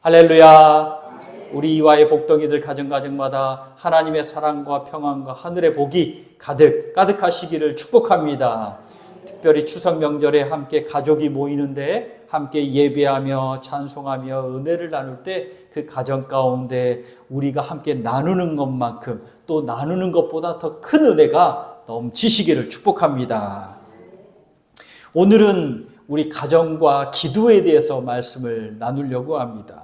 할렐루야. 우리 이와의 복덩이들 가정가정마다 하나님의 사랑과 평안과 하늘의 복이 가득하시기를 축복합니다. 특별히 추석 명절에 함께 가족이 모이는데 함께 예배하며 찬송하며 은혜를 나눌 때 그 가정 가운데 우리가 함께 나누는 것만큼 또 나누는 것보다 더 큰 은혜가 넘치시기를 축복합니다. 오늘은 우리 가정과 기도에 대해서 말씀을 나누려고 합니다.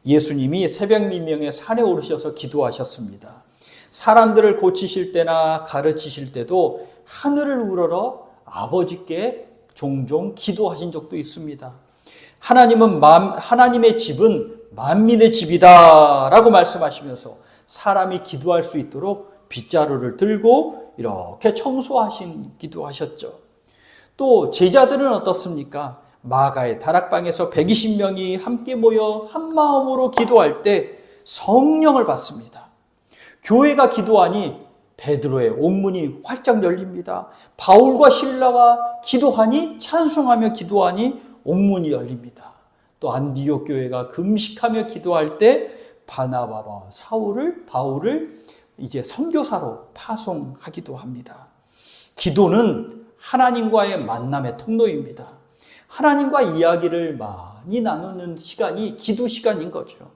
예수님이 새벽 미명에 산에 오르셔서 기도하셨습니다. 사람들을 고치실 때나 가르치실 때도 하늘을 우러러 아버지께 종종 기도하신 적도 있습니다. 하나님의 집은 만민의 집이다 라고 말씀하시면서 사람이 기도할 수 있도록 빗자루를 들고 이렇게 청소하시기도 하셨죠. 또 제자들은 어떻습니까? 마가의 다락방에서 120명이 함께 모여 한 마음으로 기도할 때 성령을 받습니다. 교회가 기도하니 베드로의 옥문이 활짝 열립니다. 바울과 실라가 기도하니 찬송하며 기도하니 옥문이 열립니다. 또 안디옥 교회가 금식하며 기도할 때 바나바와 바울을 이제 선교사로 파송하기도 합니다. 기도는 하나님과의 만남의 통로입니다. 하나님과 이야기를 많이 나누는 시간이 기도 시간인 거죠.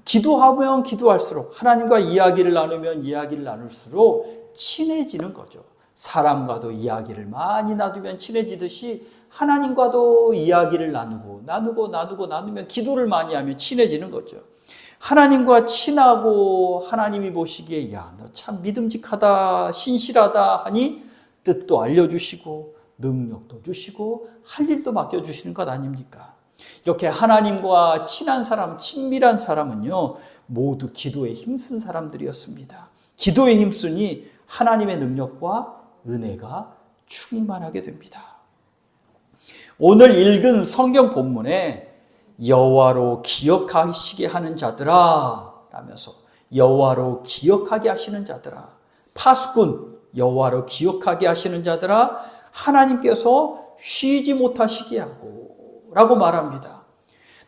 기도하면 기도할수록 하나님과 이야기를 나눌수록 친해지는 거죠. 사람과도 이야기를 많이 나누면 친해지듯이 하나님과도 이야기를 나누면 기도를 많이 하면 친해지는 거죠. 하나님과 친하고 하나님이 보시기에 야, 너 참 믿음직하다, 신실하다 하니 뜻도 알려주시고 능력도 주시고 할 일도 맡겨주시는 것 아닙니까? 이렇게 하나님과 친한 사람, 친밀한 사람은요 모두 기도에 힘쓴 사람들이었습니다. 기도에 힘쓰니 하나님의 능력과 은혜가 충만하게 됩니다. 오늘 읽은 성경 본문에 여호와로 기억하시게 하는 자들아 라면서 여호와로 기억하게 하시는 자들아, 파수꾼 여호와로 기억하게 하시는 자들아, 하나님께서 쉬지 못하시게 하고 라고 말합니다.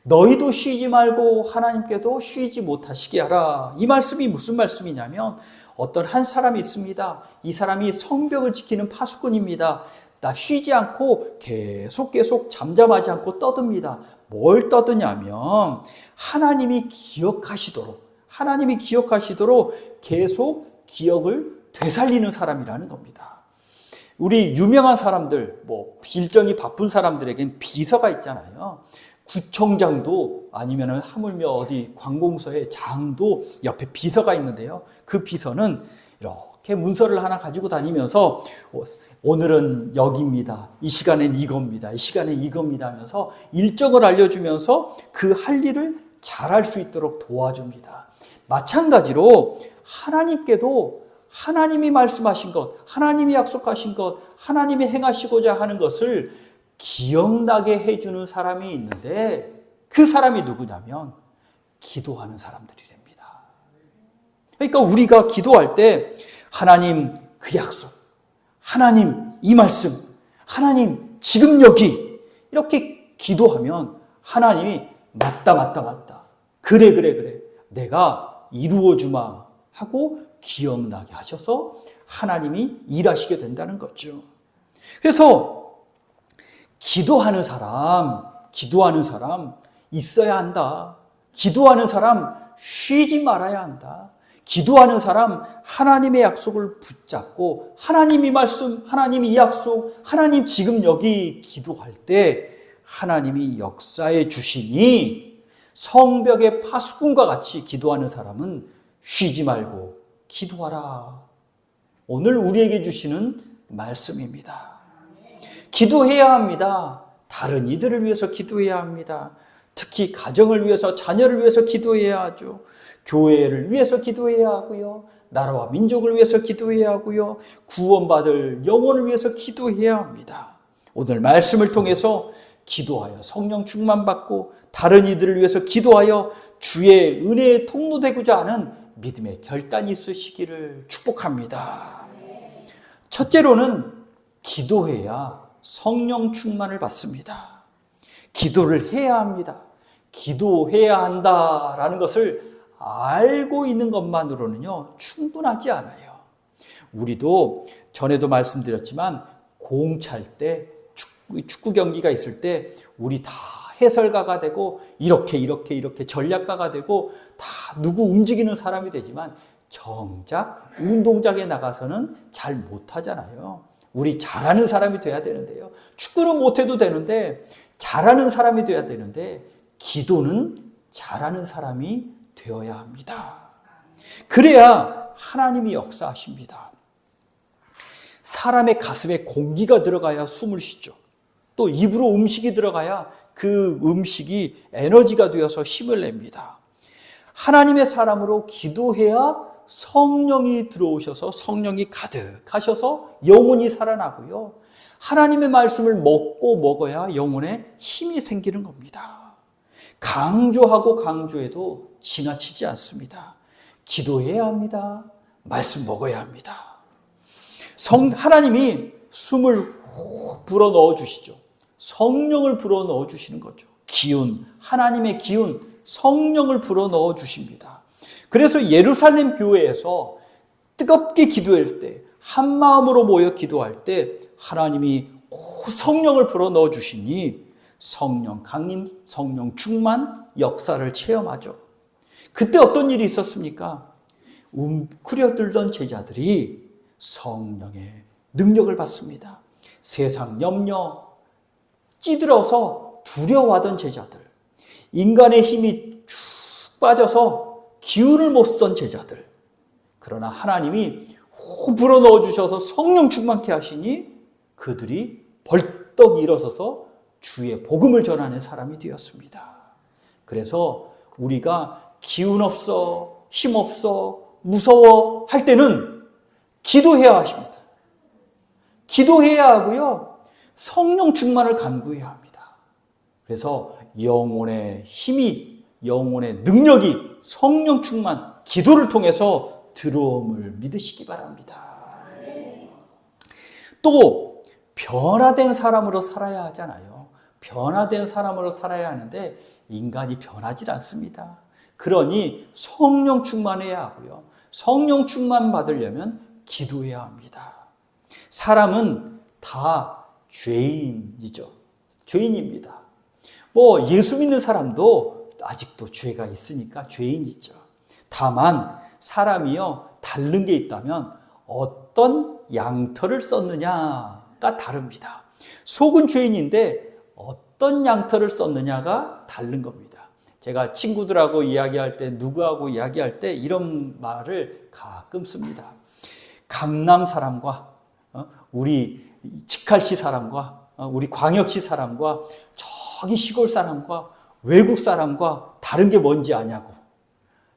너희도 쉬지 말고 하나님께도 쉬지 못하시게 하라. 이 말씀이 무슨 말씀이냐면 어떤 한 사람이 있습니다. 이 사람이 성벽을 지키는 파수꾼입니다. 나 쉬지 않고 계속 잠잠하지 않고 떠듭니다. 뭘 떠드냐면 하나님이 기억하시도록 계속 기억을 되살리는 사람이라는 겁니다. 우리 유명한 사람들, 일정이 바쁜 사람들에겐 비서가 있잖아요. 구청장도 아니면 하물며 어디 관공서의 장도 옆에 비서가 있는데요. 그 비서는 이렇게 문서를 하나 가지고 다니면서 오늘은 여기입니다. 이 시간엔 이겁니다. 이 시간엔 이겁니다 하면서 일정을 알려주면서 그 할 일을 잘할 수 있도록 도와줍니다. 마찬가지로 하나님께도 하나님이 말씀하신 것, 하나님이 약속하신 것, 하나님이 행하시고자 하는 것을 기억나게 해주는 사람이 있는데 그 사람이 누구냐면 기도하는 사람들이 됩니다. 그러니까 우리가 기도할 때 하나님 그 약속, 하나님 이 말씀, 하나님 지금 여기 이렇게 기도하면 하나님이 맞다 그래 내가 이루어주마 하고 기억나게 하셔서 하나님이 일하시게 된다는 거죠. 그래서 기도하는 사람 있어야 한다. 기도하는 사람 쉬지 말아야 한다. 기도하는 사람 하나님의 약속을 붙잡고 하나님이 말씀, 하나님이 약속, 하나님 지금 여기 기도할 때 하나님이 역사해 주시니 성벽의 파수꾼과 같이 기도하는 사람은 쉬지 말고 기도하라. 오늘 우리에게 주시는 말씀입니다. 기도해야 합니다. 다른 이들을 위해서 기도해야 합니다. 특히 가정을 위해서, 자녀를 위해서 기도해야 하죠. 교회를 위해서 기도해야 하고요. 나라와 민족을 위해서 기도해야 하고요. 구원받을 영혼을 위해서 기도해야 합니다. 오늘 말씀을 통해서 기도하여 성령 충만받고 다른 이들을 위해서 기도하여 주의 은혜의 통로 되고자 하는 믿음의 결단이 있으시기를 축복합니다. 첫째로는 기도해야 성령 충만을 받습니다. 기도를 해야 합니다. 기도해야 한다라는 것을 알고 있는 것만으로는요, 충분하지 않아요. 우리도 전에도 말씀드렸지만 공 찰 때, 축구 경기가 있을 때 우리 다 해설가가 되고 이렇게 전략가가 되고 다 누구 움직이는 사람이 되지만 정작 운동장에 나가서는 잘 못하잖아요. 우리 잘하는 사람이 돼야 되는데요. 축구는 못해도 되는데 잘하는 사람이 돼야 되는데 기도는 잘하는 사람이 되어야 합니다. 그래야 하나님이 역사하십니다. 사람의 가슴에 공기가 들어가야 숨을 쉬죠. 또 입으로 음식이 들어가야 그 음식이 에너지가 되어서 힘을 냅니다. 하나님의 사람으로 기도해야 성령이 들어오셔서 성령이 가득하셔서 영혼이 살아나고요. 하나님의 말씀을 먹어야 영혼에 힘이 생기는 겁니다. 강조하고 강조해도 지나치지 않습니다. 기도해야 합니다. 말씀 먹어야 합니다. 하나님이 숨을 훅 불어 넣어 주시죠. 성령을 불어 넣어 주시는 거죠. 기운, 하나님의 기운, 성령을 불어 넣어 주십니다. 그래서 예루살렘 교회에서 뜨겁게 기도할 때, 한 마음으로 모여 기도할 때 하나님이 성령을 불어 넣어 주시니 성령 강림, 성령 충만 역사를 체험하죠. 그때 어떤 일이 있었습니까? 웅크려들던 제자들이 성령의 능력을 받습니다. 세상 염려, 찌들어서 두려워하던 제자들, 인간의 힘이 쭉 빠져서 기운을 못 쓰던 제자들, 그러나 하나님이 호 불어넣어 주셔서 성령 충만케 하시니 그들이 벌떡 일어서서 주의 복음을 전하는 사람이 되었습니다. 그래서 우리가 기운 없어, 힘 없어, 무서워 할 때는 기도해야 하십니다. 기도해야 하고요, 성령 충만을 간구해야 합니다. 그래서 영혼의 힘이, 영혼의 능력이 성령 충만, 기도를 통해서 들어옴을 믿으시기 바랍니다. 또 변화된 사람으로 살아야 하잖아요. 변화된 사람으로 살아야 하는데 인간이 변하지 않습니다. 그러니 성령 충만해야 하고요. 성령 충만 받으려면 기도해야 합니다. 사람은 다 죄인이죠. 죄인입니다. 예수 믿는 사람도 아직도 죄가 있으니까 죄인이죠. 다만 사람이요, 다른 게 있다면 어떤 양털을 썼느냐가 다릅니다. 속은 죄인인데 어떤 양털을 썼느냐가 다른 겁니다. 제가 친구들하고 이야기할 때, 누구하고 이야기할 때 이런 말을 가끔 씁니다. 강남 사람과 우리 직할시 사람과 우리 광역시 사람과 저기 시골 사람과 외국 사람과 다른 게 뭔지 아냐고.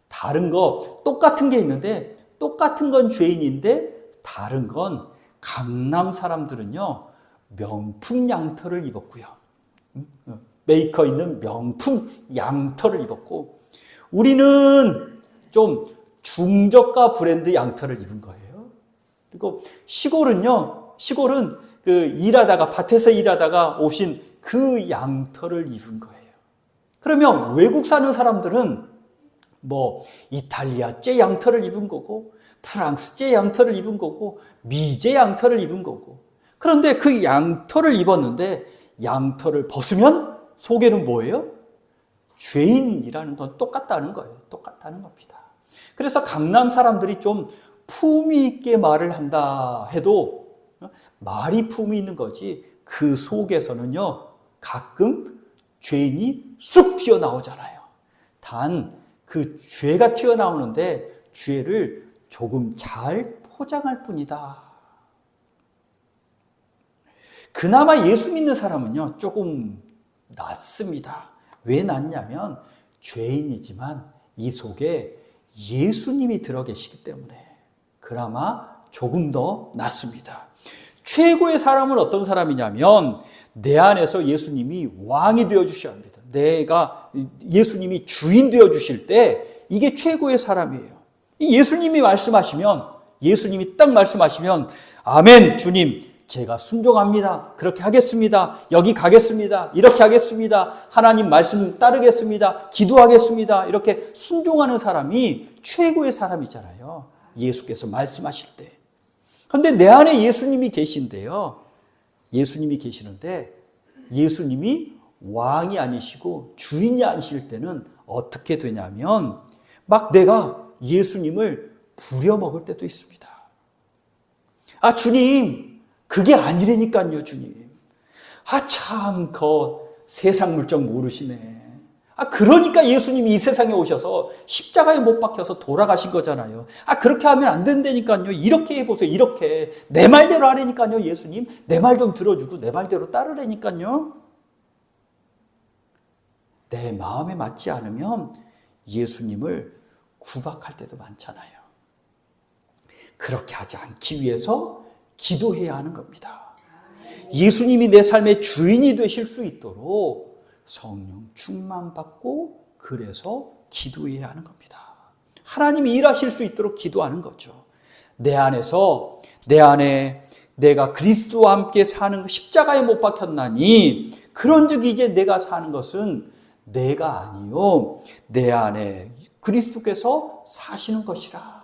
다른 거 똑같은 게 있는데 똑같은 건 죄인인데 다른 건 강남 사람들은요, 명품 양털을 입었고요. 메이커 있는 명품 양털을 입었고, 우리는 좀 중저가 브랜드 양털을 입은 거예요. 그리고 시골은 일하다가, 밭에서 일하다가 오신 그 양털을 입은 거예요. 그러면 외국 사는 사람들은 이탈리아제 양털을 입은 거고, 프랑스제 양털을 입은 거고, 미제 양털을 입은 거고. 그런데 그 양털을 입었는데 양털을 벗으면 속에는 뭐예요? 죄인이라는 건 똑같다는 거예요. 똑같다는 겁니다. 그래서 강남 사람들이 좀 품위 있게 말을 한다 해도 말이 품위 있는 거지 그 속에서는요, 가끔 죄인이 쑥 튀어나오잖아요. 단 그 죄가 튀어나오는데 죄를 조금 잘 포장할 뿐이다. 그나마 예수 믿는 사람은요, 조금 낫습니다. 왜 낫냐면 죄인이지만 이 속에 예수님이 들어 계시기 때문에 그나마 조금 더 낫습니다. 최고의 사람은 어떤 사람이냐면 내 안에서 예수님이 왕이 되어 주셔야 합니다. 예수님이 주인 되어 주실 때 이게 최고의 사람이에요. 예수님이 딱 말씀하시면 아멘, 주님 제가 순종합니다. 그렇게 하겠습니다. 여기 가겠습니다. 이렇게 하겠습니다. 하나님 말씀 따르겠습니다. 기도하겠습니다. 이렇게 순종하는 사람이 최고의 사람이잖아요. 예수께서 말씀하실 때. 그런데 내 안에 예수님이 계신데요. 예수님이 계시는데 예수님이 왕이 아니시고 주인이 아니실 때는 어떻게 되냐면 막 내가 예수님을 부려먹을 때도 있습니다. 아, 주님, 그게 아니라니까요, 주님. 아, 참, 세상 물정 모르시네. 아, 그러니까 예수님이 이 세상에 오셔서 십자가에 못 박혀서 돌아가신 거잖아요. 아, 그렇게 하면 안 된다니까요. 이렇게 해보세요, 이렇게. 내 말대로 하라니까요, 예수님. 내 말 좀 들어주고 내 말대로 따르라니까요. 내 마음에 맞지 않으면 예수님을 구박할 때도 많잖아요. 그렇게 하지 않기 위해서 기도해야 하는 겁니다. 예수님이 내 삶의 주인이 되실 수 있도록 성령 충만받고 그래서 기도해야 하는 겁니다. 하나님이 일하실 수 있도록 기도하는 거죠. 내 안에 내가 그리스도와 함께 사는 십자가에 못 박혔나니 그런즉 이제 내가 사는 것은 내가 아니요 내 안에 그리스도께서 사시는 것이라.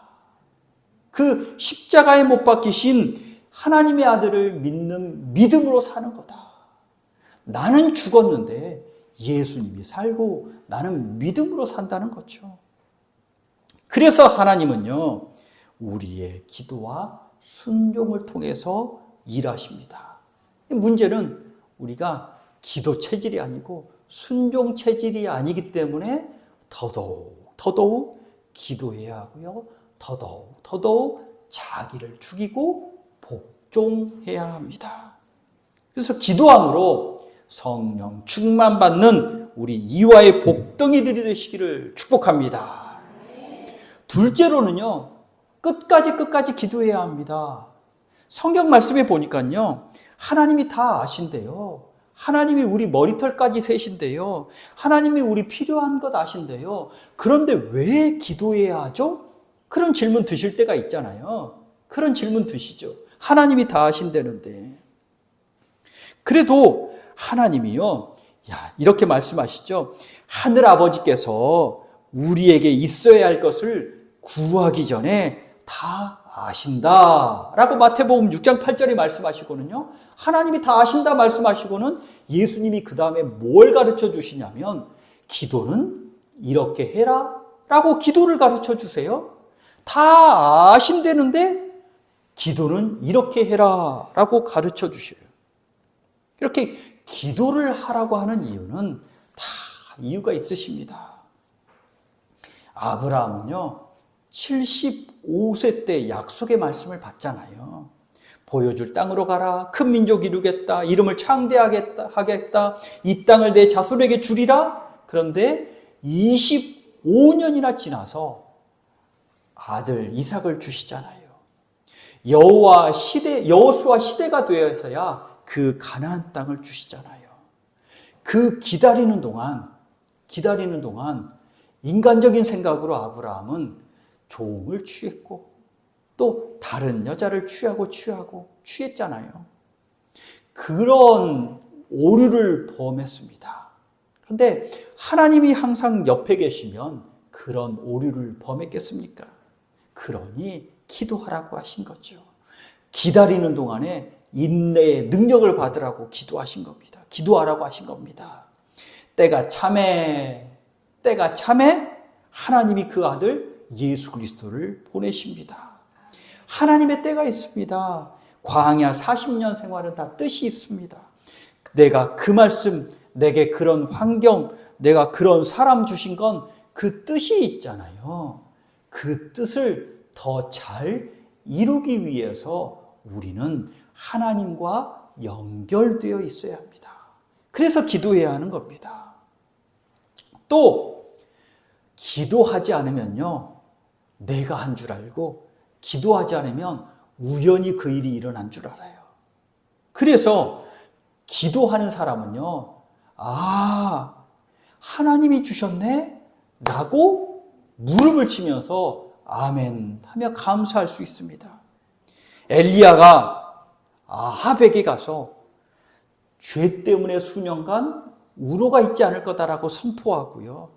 그 십자가에 못 박히신 하나님의 아들을 믿는 믿음으로 사는 거다. 나는 죽었는데 예수님이 살고 나는 믿음으로 산다는 거죠. 그래서 하나님은요, 우리의 기도와 순종을 통해서 일하십니다. 문제는 우리가 기도 체질이 아니고 순종 체질이 아니기 때문에 더더욱 기도해야 하고요. 더더욱 자기를 죽이고 복종해야 합니다. 그래서 기도함으로 성령 충만받는 우리 이와의 복덩이들이 되시기를 축복합니다. 둘째로는요, 끝까지 기도해야 합니다. 성경 말씀에 보니까요, 하나님이 다 아신대요. 하나님이 우리 머리털까지 세신대요. 하나님이 우리 필요한 것 아신대요. 그런데 왜 기도해야 하죠? 그런 질문 드실 때가 있잖아요. 그런 질문 드시죠. 하나님이 다 아신다는데. 그래도 하나님이요, 이렇게 말씀하시죠. 하늘 아버지께서 우리에게 있어야 할 것을 구하기 전에 다 아신다 라고 마태복음 6장 8절에 말씀하시거든요. 하나님이 다 아신다 말씀하시고는 예수님이 그 다음에 뭘 가르쳐 주시냐면 기도는 이렇게 해라 라고 기도를 가르쳐 주세요. 다 아신다는데 기도는 이렇게 해라 라고 가르쳐 주셔요. 이렇게 기도를 하라고 하는 이유는 다 이유가 있으십니다. 아브라함은요, 75세 때 약속의 말씀을 받잖아요. 보여줄 땅으로 가라. 큰 민족 이루겠다. 이름을 창대하겠다. 이 땅을 내 자손에게 주리라. 그런데 25년이나 지나서 아들 이삭을 주시잖아요. 여호수아 시대가 되어서야 그 가나안 땅을 주시잖아요. 그 기다리는 동안 인간적인 생각으로 아브라함은 종을 취했고 또 다른 여자를 취했잖아요. 그런 오류를 범했습니다. 그런데 하나님이 항상 옆에 계시면 그런 오류를 범했겠습니까? 그러니 기도하라고 하신 거죠. 기다리는 동안에 인내의 능력을 받으라고 기도하신 겁니다. 기도하라고 하신 겁니다. 때가 참에 하나님이 그 아들 예수 그리스도를 보내십니다. 하나님의 때가 있습니다. 광야 40년 생활은 다 뜻이 있습니다. 내가 그 말씀, 내게 그런 환경, 내가 그런 사람 주신 건 그 뜻이 있잖아요. 그 뜻을 더 잘 이루기 위해서 우리는 하나님과 연결되어 있어야 합니다. 그래서 기도해야 하는 겁니다. 또 기도하지 않으면요, 내가 한 줄 알고 기도하지 않으면 우연히 그 일이 일어난 줄 알아요. 그래서 기도하는 사람은요, 하나님이 주셨네? 라고 무릎을 치면서 아멘 하며 감사할 수 있습니다. 엘리야가 아합에게 가서 죄 때문에 수년간 우로가 있지 않을 거다라고 선포하고요.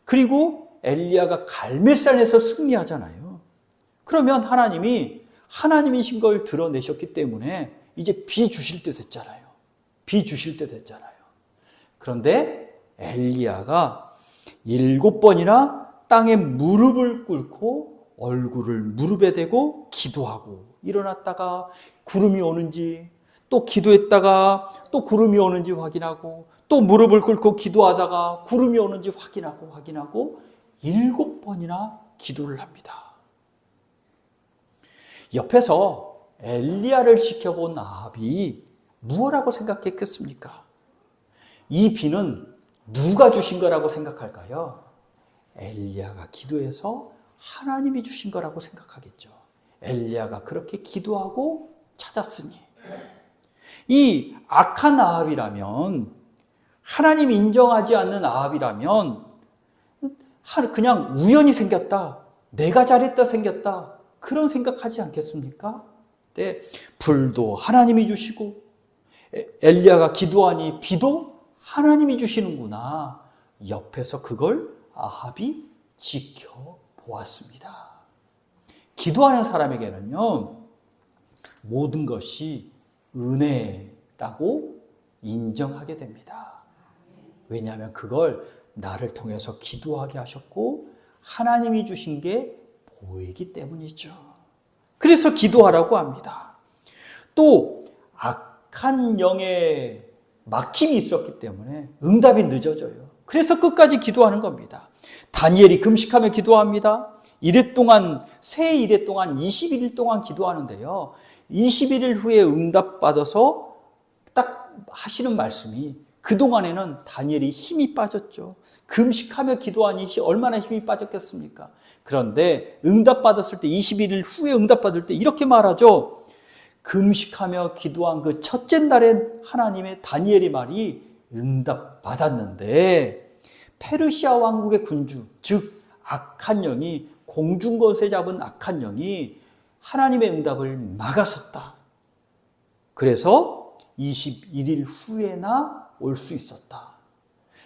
그리고 엘리야가 갈멜산에서 승리하잖아요. 그러면 하나님이 하나님이신 걸 드러내셨기 때문에 이제 비 주실 때 됐잖아요. 비 주실 때 됐잖아요. 그런데 엘리야가 7번이나 땅에 무릎을 꿇고 얼굴을 무릎에 대고 기도하고 일어났다가 구름이 오는지 또 기도했다가 또 구름이 오는지 확인하고 또 무릎을 꿇고 기도하다가 구름이 오는지 확인하고 7번이나 기도를 합니다. 옆에서 엘리야를 지켜본 아합이 무엇라고 생각했겠습니까? 이 비는 누가 주신 거라고 생각할까요? 엘리야가 기도해서 하나님이 주신 거라고 생각하겠죠. 엘리야가 그렇게 기도하고 찾았으니. 이 악한 아합이라면, 하나님 인정하지 않는 아합이라면 그냥 우연히 생겼다, 내가 잘했다 생겼다, 그런 생각하지 않겠습니까? 네, 불도 하나님이 주시고 엘리야가 기도하니 비도 하나님이 주시는구나. 옆에서 그걸 아합이 지켜보았습니다. 기도하는 사람에게는요, 모든 것이 은혜라고 인정하게 됩니다. 왜냐하면 그걸 나를 통해서 기도하게 하셨고 하나님이 주신 게 보이기 때문이죠. 그래서 기도하라고 합니다. 또 악한 영의 막힘이 있었기 때문에 응답이 늦어져요. 그래서 끝까지 기도하는 겁니다. 다니엘이 금식하며 기도합니다. 새 이래 동안 21일 동안 기도하는데요. 21일 후에 응답받아서 딱 하시는 말씀이, 그동안에는 다니엘이 힘이 빠졌죠. 금식하며 기도하니 얼마나 힘이 빠졌겠습니까? 그런데 응답받았을 때, 21일 후에 응답받을 때 이렇게 말하죠. 금식하며 기도한 그 첫째 날에 하나님의 다니엘의 말이 응답받았는데, 페르시아 왕국의 군주, 즉 악한 영이, 공중것에 잡은 악한 영이 하나님의 응답을 막았었다. 그래서 21일 후에나 올 수 있었다.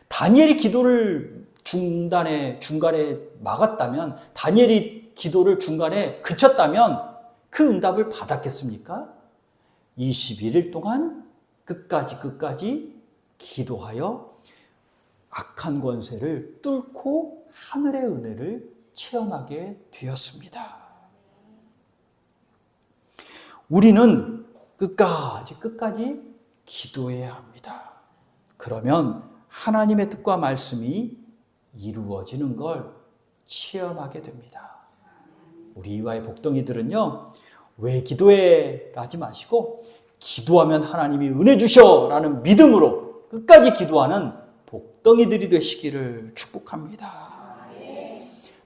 다니엘이 기도를 중간에 막았다면, 다니엘이 기도를 중간에 그쳤다면 그 응답을 받았겠습니까? 21일 동안 끝까지 기도하여 악한 권세를 뚫고 하늘의 은혜를 체험하게 되었습니다. 우리는 끝까지 기도해야 합니다. 그러면 하나님의 뜻과 말씀이 이루어지는 걸 체험하게 됩니다. 우리 이와의 복덩이들은요, 왜 기도해? 라지 마시고 기도하면 하나님이 은혜 주셔! 라는 믿음으로 끝까지 기도하는 복덩이들이 되시기를 축복합니다.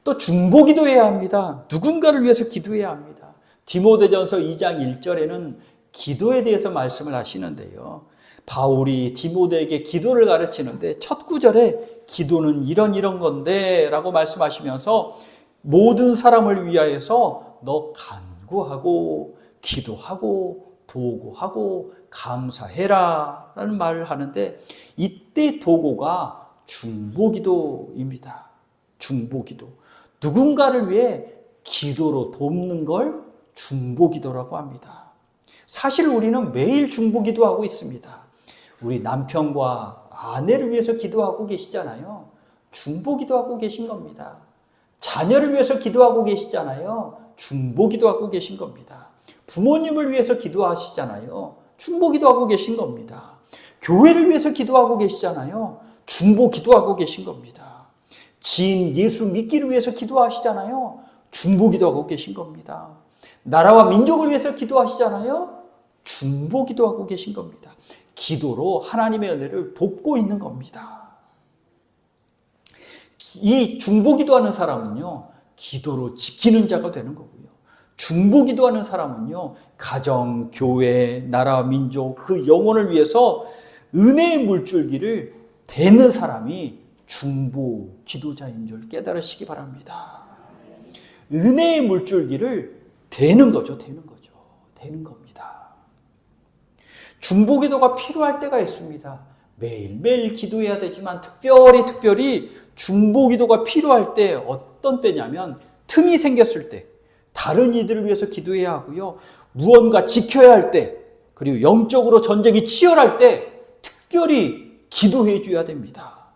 또 중보기도해야 합니다. 누군가를 위해서 기도해야 합니다. 디모데전서 2장 1절에는 기도에 대해서 말씀을 하시는데요. 바울이 디모데에게 기도를 가르치는데 첫 구절에 기도는 이런 건데 라고 말씀하시면서 모든 사람을 위하여서 너 간구하고 기도하고 도구하고 감사해라 라는 말을 하는데, 이때 도구가 중보기도입니다. 중보기도. 누군가를 위해 기도로 돕는 걸 중보기도라고 합니다. 사실 우리는 매일 중보기도하고 있습니다. 우리 남편과 아내를 위해서 기도하고 계시잖아요. 중보기도하고 계신 겁니다. 자녀를 위해서 기도하고 계시잖아요. 중보기도하고 계신 겁니다. 부모님을 위해서 기도하시잖아요. 중보기도하고 계신 겁니다. 교회를 위해서 기도하고 계시잖아요. 중보기도하고 계신 겁니다. 지인 예수 믿기를 위해서 기도하시잖아요. 중보기도하고 계신 겁니다. 나라와 민족을 위해서 기도하시잖아요. 중보기도하고 계신 겁니다. 기도로 하나님의 은혜를 돕고 있는 겁니다. 이 중보기도하는 사람은요, 기도로 지키는 자가 되는 거고요. 중보기도하는 사람은요, 가정, 교회, 나라, 민족, 그 영혼을 위해서 은혜의 물줄기를 대는 사람이 중보기도자인 줄 깨달으시기 바랍니다. 은혜의 물줄기를 대는 겁니다. 중보기도가 필요할 때가 있습니다. 매일매일 기도해야 되지만 특별히 중보기도가 필요할 때 어떤 때냐면 틈이 생겼을 때, 다른 이들을 위해서 기도해야 하고요. 무언가 지켜야 할 때, 그리고 영적으로 전쟁이 치열할 때 특별히 기도해 줘야 됩니다.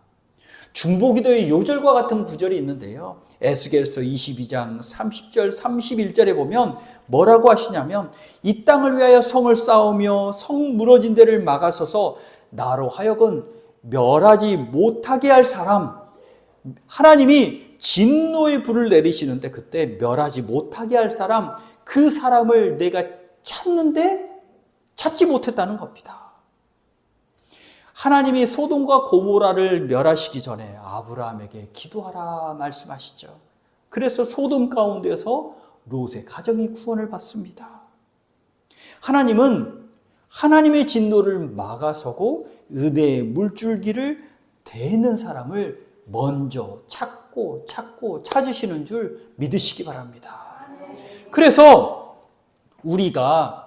중보기도의 요절과 같은 구절이 있는데요. 에스겔서 22장 30절 31절에 보면 뭐라고 하시냐면 이 땅을 위하여 성을 쌓으며 성 무너진 데를 막아서서 나로 하여금 멸하지 못하게 할 사람, 하나님이 진노의 불을 내리시는데 그때 멸하지 못하게 할 사람, 그 사람을 내가 찾는데 찾지 못했다는 겁니다. 하나님이 소돔과 고모라를 멸하시기 전에 아브라함에게 기도하라 말씀하시죠. 그래서 소돔 가운데서 롯의 가정이 구원을 받습니다. 하나님은 하나님의 진노를 막아서고 은혜의 물줄기를 대는 사람을 먼저 찾고 찾으시는 줄 믿으시기 바랍니다. 그래서 우리가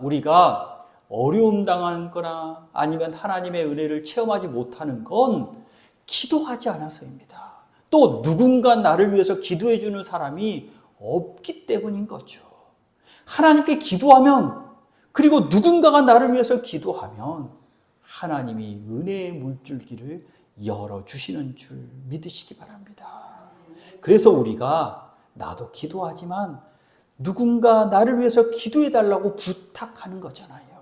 어려움 당하는 거나 아니면 하나님의 은혜를 체험하지 못하는 건 기도하지 않아서입니다. 또 누군가 나를 위해서 기도해 주는 사람이 없기 때문인 거죠. 하나님께 기도하면, 그리고 누군가가 나를 위해서 기도하면 하나님이 은혜의 물줄기를 열어주시는 줄 믿으시기 바랍니다. 그래서 우리가 나도 기도하지만 누군가 나를 위해서 기도해 달라고 부탁하는 거잖아요.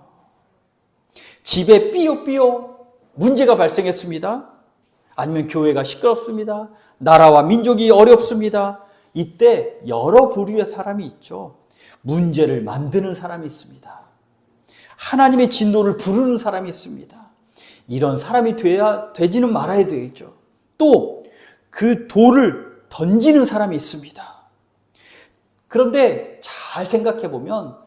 집에 삐요삐요 문제가 발생했습니다. 아니면 교회가 시끄럽습니다. 나라와 민족이 어렵습니다. 이때 여러 부류의 사람이 있죠. 문제를 만드는 사람이 있습니다. 하나님의 진노를 부르는 사람이 있습니다. 이런 사람이 되지는 말아야 되겠죠. 또 그 돌을 던지는 사람이 있습니다. 그런데 잘 생각해 보면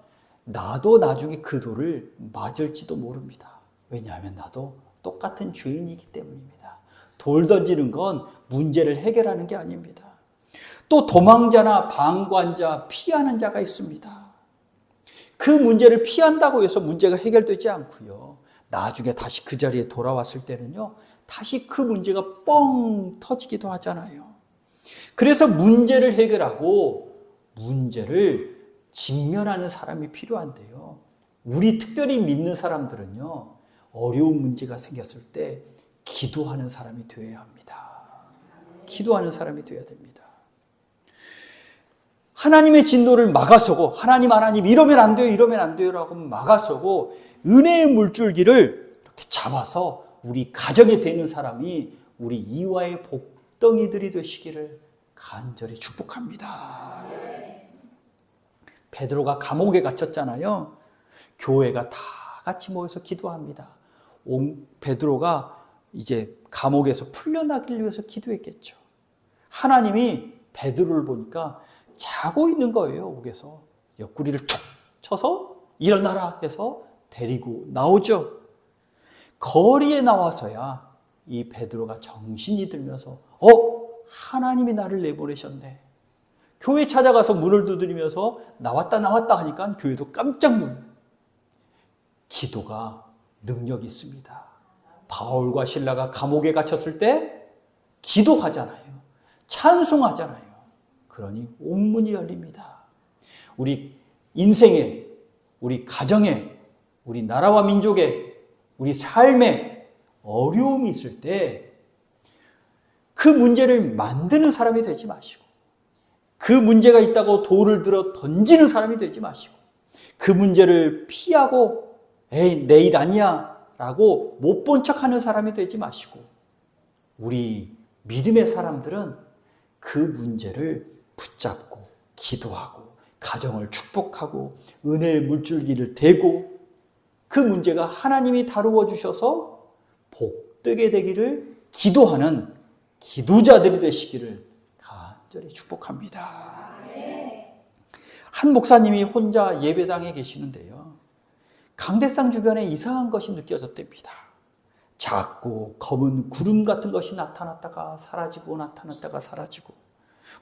나도 나중에 그 돌을 맞을지도 모릅니다. 왜냐하면 나도 똑같은 죄인이기 때문입니다. 돌 던지는 건 문제를 해결하는 게 아닙니다. 또 도망자나 방관자, 피하는 자가 있습니다. 그 문제를 피한다고 해서 문제가 해결되지 않고요. 나중에 다시 그 자리에 돌아왔을 때는요, 다시 그 문제가 뻥 터지기도 하잖아요. 그래서 문제를 해결하고 문제를 직면하는 사람이 필요한데요. 우리 특별히 믿는 사람들은요, 어려운 문제가 생겼을 때 기도하는 사람이 되어야 합니다. 기도하는 사람이 되어야 됩니다. 하나님의 진노를 막아서고, 하나님 이러면 안 돼요 라고 막아서고 은혜의 물줄기를 이렇게 잡아서 우리 가정에 되는 사람이 우리 이와의 복덩이들이 되시기를 간절히 축복합니다. 베드로가 감옥에 갇혔잖아요. 교회가 다 같이 모여서 기도합니다. 베드로가 이제 감옥에서 풀려나기를 위해서 기도했겠죠. 하나님이 베드로를 보니까 자고 있는 거예요. 옥에서 옆구리를 툭 쳐서 일어나라 해서 데리고 나오죠. 거리에 나와서야 이 베드로가 정신이 들면서 하나님이 나를 내보내셨네. 교회 찾아가서 문을 두드리면서 나왔다 하니까 교회도 깜짝 놀라요. 기도가 능력이 있습니다. 바울과 실라가 감옥에 갇혔을 때 기도하잖아요. 찬송하잖아요. 그러니 옥문이 열립니다. 우리 인생에, 우리 가정에, 우리 나라와 민족에, 우리 삶에 어려움이 있을 때 그 문제를 만드는 사람이 되지 마시고, 그 문제가 있다고 돌을 들어 던지는 사람이 되지 마시고, 그 문제를 피하고 에이 내일 아니야 라고 못 본 척하는 사람이 되지 마시고, 우리 믿음의 사람들은 그 문제를 붙잡고 기도하고 가정을 축복하고 은혜의 물줄기를 대고 그 문제가 하나님이 다루어 주셔서 복되게 되기를 기도하는 기도자들이 되시기를 간절히 축복합니다. 한 목사님이 혼자 예배당에 계시는데요. 강대상 주변에 이상한 것이 느껴졌답니다. 작고 검은 구름 같은 것이 나타났다가 사라지고 나타났다가 사라지고,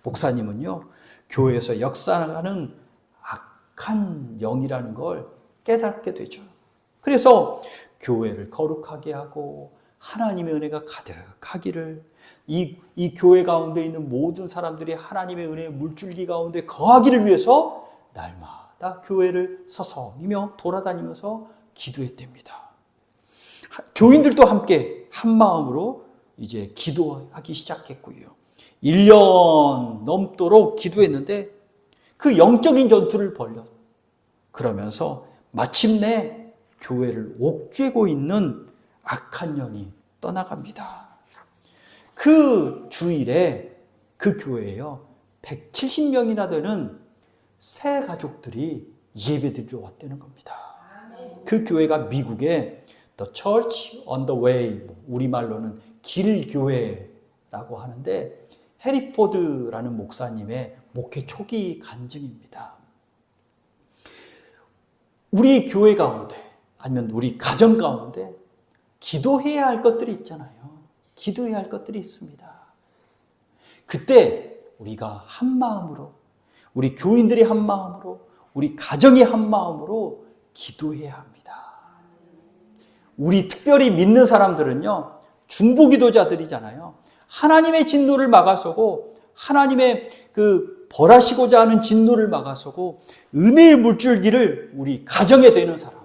목사님은요, 교회에서 역사하는 악한 영이라는 걸 깨닫게 되죠. 그래서 교회를 거룩하게 하고 하나님의 은혜가 가득하기를, 이 교회 가운데 있는 모든 사람들이 하나님의 은혜의 물줄기 가운데 거하기를 위해서 날마다 교회를 서성이며 돌아다니면서 기도했답니다. 교인들도 함께 한 마음으로 이제 기도하기 시작했고요. 1년 넘도록 기도했는데 그 영적인 전투를 벌였. 그러면서 마침내 교회를 옥죄고 있는 악한 영이 떠나갑니다. 그 주일에 그 교회에요, 170명이나 되는 새 가족들이 예배드리러 왔다는 겁니다. 그 교회가 미국의 The Church on the Way, 우리말로는 길교회라고 하는데, 해리포드라는 목사님의 목회 초기 간증입니다. 우리 교회 가운데 아니면 우리 가정 가운데 기도해야 할 것들이 있잖아요. 기도해야 할 것들이 있습니다. 그때 우리가 한 마음으로, 우리 교인들이 한 마음으로, 우리 가정이 한 마음으로 기도해야 합니다. 우리 특별히 믿는 사람들은요, 중보기도자들이잖아요. 하나님의 진노를 막아서고, 하나님의 그 벌하시고자 하는 진노를 막아서고, 은혜의 물줄기를 우리 가정에 대는 사람,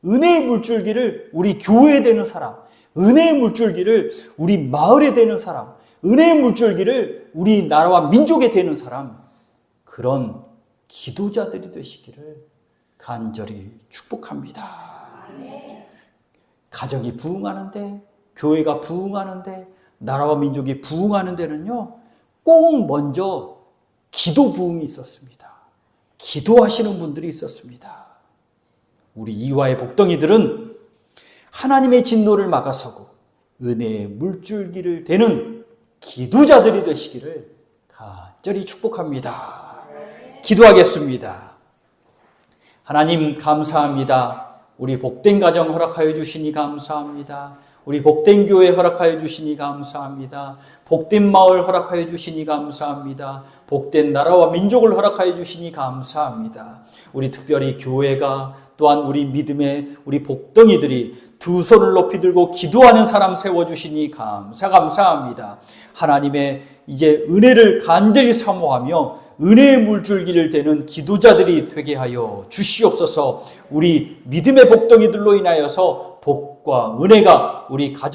은혜의 물줄기를 우리 교회에 대는 사람, 은혜의 물줄기를 우리 마을에 대는 사람, 은혜의 물줄기를 우리 나라와 민족에 대는 사람, 그런 기도자들이 되시기를 간절히 축복합니다. 가정이 부흥하는데, 교회가 부흥하는데, 나라와 민족이 부흥하는 데는요, 꼭 먼저 기도 부흥이 있었습니다. 기도하시는 분들이 있었습니다. 우리 이화의 복덩이들은 하나님의 진노를 막아서고 은혜의 물줄기를 대는 기도자들이 되시기를 간절히 축복합니다. 기도하겠습니다. 하나님 감사합니다. 우리 복된 가정 허락하여 주시니 감사합니다. 우리 복된 교회 허락하여 주시니 감사합니다. 복된 마을 허락하여 주시니 감사합니다. 복된 나라와 민족을 허락하여 주시니 감사합니다. 우리 특별히 교회가, 또한 우리 믿음의 우리 복덩이들이 두 손을 높이 들고 기도하는 사람 세워주시니 감사합니다. 하나님의 이제 은혜를 간절히 사모하며 은혜의 물줄기를 대는 기도자들이 되게 하여 주시옵소서. 우리 믿음의 복덩이들로 인하여서 복과 은혜가 우리 가정